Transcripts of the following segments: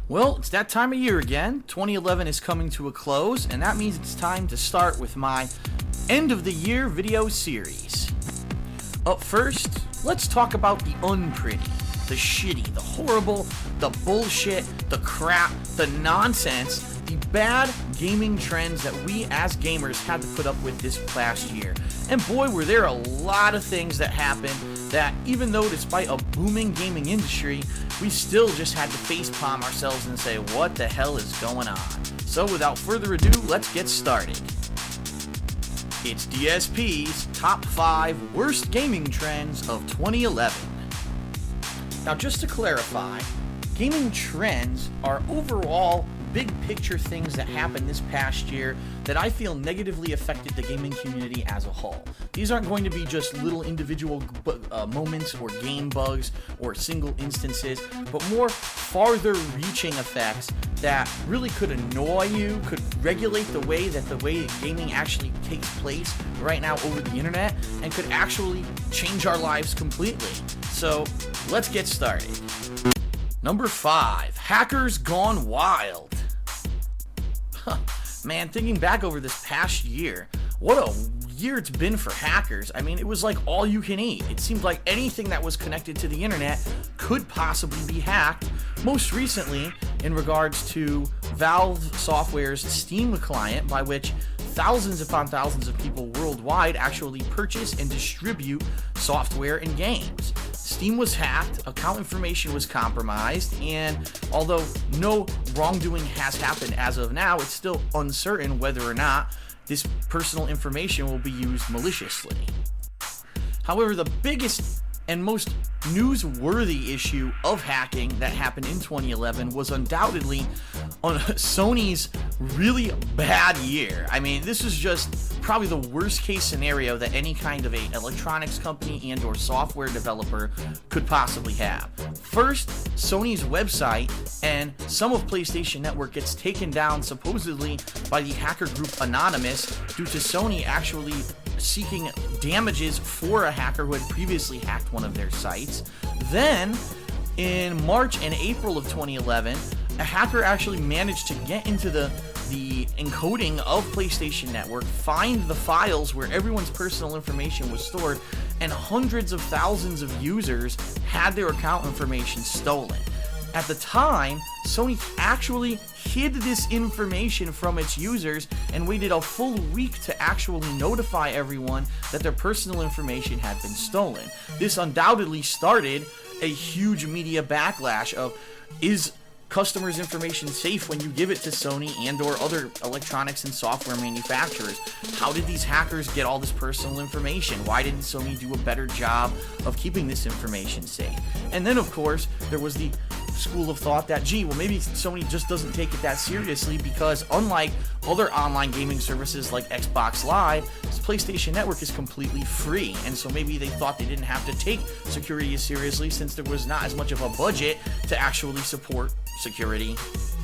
Well, it's that time of year again. 2011 is coming to a close, and that means it's time to start with my end of the year video series. Up first, let's talk about the unpretty, the shitty, the horrible, the bullshit, the crap, the nonsense, the bad gaming trends that we as gamers had to put up with this past year. And boy, were there a lot of things that happened that, even though despite a booming gaming industry, we still just had to facepalm ourselves and say, what the hell is going on? So without further ado, let's get started. It's DSP's top 5 worst gaming trends of 2011. Now, just to clarify, gaming trends are overall big picture things that happened this past year that I feel negatively affected the gaming community as a whole. These aren't going to be just little individual moments or game bugs or single instances, but more farther reaching effects that really could annoy you, could regulate the way gaming actually takes place right now over the internet, and could actually change our lives completely. So let's get started. Number 5, hackers gone wild. Man, thinking back over this past year, what a year it's been for hackers. I mean, it was like all you can eat. It seemed like anything that was connected to the internet could possibly be hacked. Most recently, in regards to Valve Software's Steam client, by which thousands upon thousands of people worldwide actually purchase and distribute software and games. Steam was hacked, account information was compromised, and although no wrongdoing has happened as of now, it's still uncertain whether or not this personal information will be used maliciously. However, the biggest and most newsworthy issue of hacking that happened in 2011 was undoubtedly on Sony's really bad year. I mean, this is just probably the worst case scenario that any kind of an electronics company and or software developer could possibly have. First, Sony's website and some of PlayStation Network gets taken down supposedly by the hacker group Anonymous due to Sony actually seeking damages for a hacker who had previously hacked one of their sites. Then, in March and April of 2011, a hacker actually managed to get into the encoding of PlayStation Network, find the files where everyone's personal information was stored, and hundreds of thousands of users had their account information stolen. At the time, Sony actually hid this information from its users and waited a full week to actually notify everyone that their personal information had been stolen. This undoubtedly started a huge media backlash of, is customers' information safe when you give it to Sony and or other electronics and software manufacturers? How did these hackers get all this personal information? Why didn't Sony do a better job of keeping this information safe? And then, of course, there was the school of thought that, gee, well, maybe Sony just doesn't take it that seriously because unlike other online gaming services like Xbox Live, PlayStation Network is completely free, and so maybe they thought they didn't have to take security as seriously since there was not as much of a budget to actually support security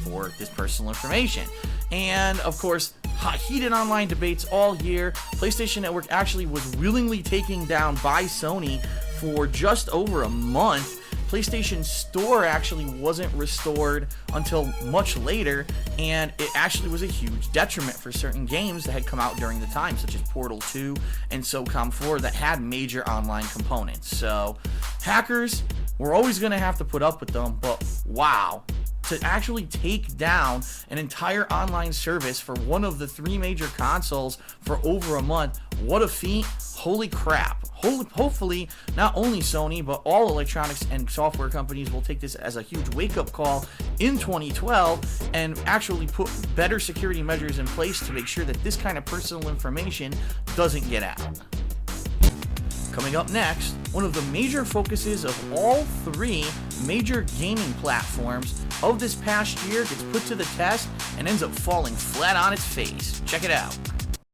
for this personal information. And of course, heated online debates all year. PlayStation Network actually was willingly taken down by Sony for just over a month. PlayStation Store actually wasn't restored until much later, and it actually was a huge detriment for certain games that had come out during the time, such as Portal 2 and SOCOM 4, that had major online components. So, hackers, we're always going to have to put up with them, but wow. To actually take down an entire online service for one of the 3 major consoles for over a month, what a feat. Holy crap. Hopefully, not only Sony, but all electronics and software companies will take this as a huge wake-up call in 2012 and actually put better security measures in place to make sure that this kind of personal information doesn't get out. Coming up next, one of the major focuses of all 3 major gaming platforms of this past year gets put to the test and ends up falling flat on its face. Check it out.